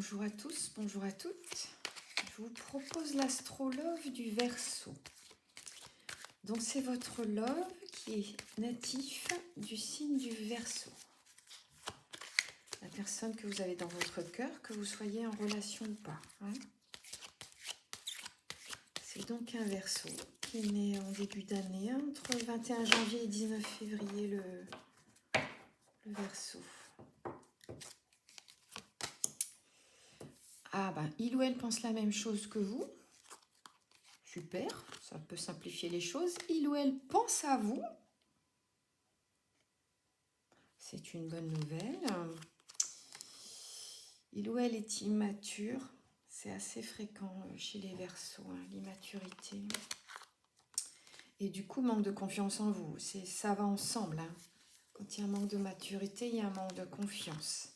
Bonjour à tous, bonjour à toutes. Je vous propose l'astrolove du Verseau. Donc c'est votre love qui est natif du signe du Verseau. La personne que vous avez dans votre cœur, que vous soyez en relation ou pas. C'est donc un Verseau qui est né en début d'année, entre 21 janvier et 19 février, le Verseau. Ah ben, il ou elle pense la même chose que vous. Super, ça peut simplifier les choses. Il ou elle pense à vous. C'est une bonne nouvelle. Il ou elle est immature. C'est assez fréquent chez les Verseaux, l'immaturité. Et du coup, manque de confiance en vous. Ça va ensemble. Quand il y a un manque de maturité, il y a un manque de confiance.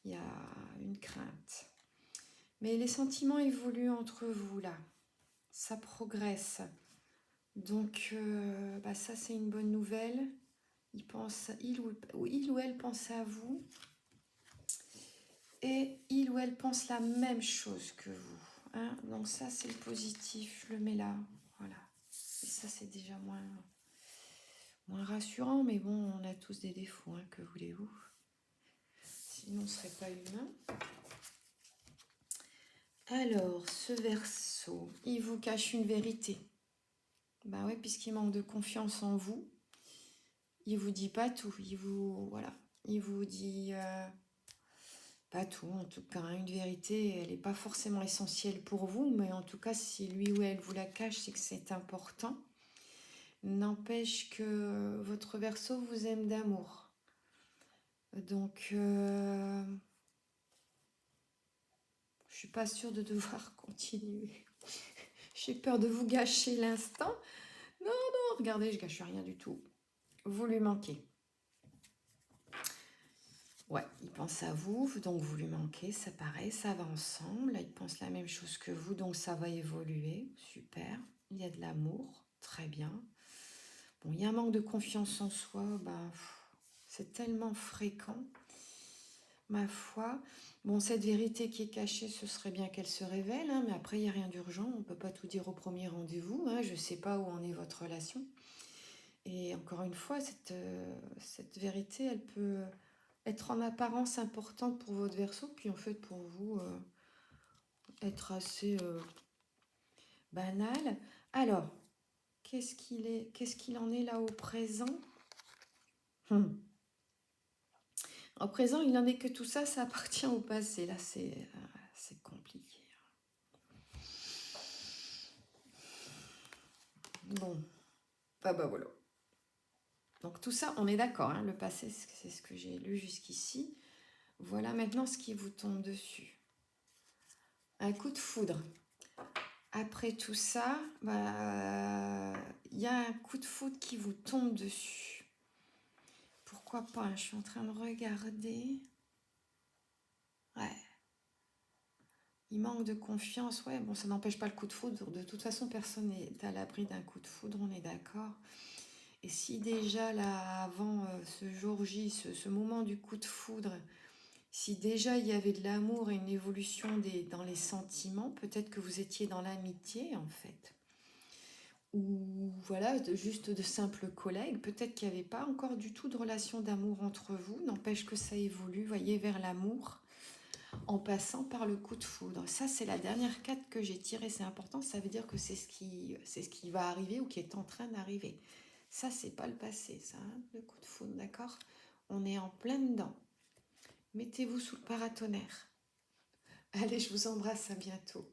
Il y a une crainte. Mais les sentiments évoluent entre vous, là. Ça progresse. Donc, ça, c'est une bonne nouvelle. Il ou elle pense à vous. Et il ou elle pense la même chose que vous. Donc ça, c'est le positif. Je le mets là. Voilà. Et ça, c'est déjà moins rassurant. Mais bon, on a tous des défauts. Que voulez-vous? Sinon, on ne serait pas humain. Alors, ce Verseau, il vous cache une vérité. Ben oui, puisqu'il manque de confiance en vous. Il vous dit pas tout. Il vous dit... pas tout, en tout cas, une vérité, elle n'est pas forcément essentielle pour vous, mais en tout cas, si lui ou elle vous la cache, c'est que c'est important. N'empêche que votre Verseau vous aime d'amour. Donc, je suis pas sûre de devoir continuer. J'ai peur de vous gâcher l'instant. Non, regardez, je gâche rien du tout. Vous lui manquez. Ouais, il pense à vous, donc vous lui manquez, ça paraît, ça va ensemble. Il pense la même chose que vous, donc ça va évoluer. Super. Il y a de l'amour, très bien. Bon, il y a un manque de confiance en soi, c'est tellement fréquent, ma foi. Bon, cette vérité qui est cachée, ce serait bien qu'elle se révèle, mais après, il n'y a rien d'urgent, on ne peut pas tout dire au premier rendez-vous. Je ne sais pas où en est votre relation. Et encore une fois, cette vérité, elle peut être en apparence importante pour votre Verseau, puis en fait pour vous être assez banal. Alors, qu'est-ce qu'il en est là au présent? Au présent, il n'en est que tout ça, ça appartient au passé. Là, c'est compliqué. Bon, voilà. Donc tout ça, on est d'accord, le passé, c'est ce que j'ai lu jusqu'ici. Voilà maintenant ce qui vous tombe dessus. Un coup de foudre. Après tout ça, y a un coup de foudre qui vous tombe dessus. Pourquoi pas? Je suis en train de regarder. Ouais. Il manque de confiance. Ouais, bon, ça n'empêche pas le coup de foudre. De toute façon, personne n'est à l'abri d'un coup de foudre, on est d'accord. Et si déjà, là, avant ce jour J, ce moment du coup de foudre, si déjà il y avait de l'amour et une évolution dans les sentiments, peut-être que vous étiez dans l'amitié, en fait. Ou voilà, juste de simples collègues. Peut-être qu'il n'y avait pas encore du tout de relation d'amour entre vous. N'empêche que ça évolue, voyez, vers l'amour, en passant par le coup de foudre. Ça, c'est la dernière carte que j'ai tirée. C'est important, ça veut dire que c'est ce qui va arriver ou qui est en train d'arriver. Ça, c'est pas le passé, ça, le coup de foudre, d'accord? On est en plein dedans. Mettez-vous sous le paratonnerre. Allez, je vous embrasse, à bientôt.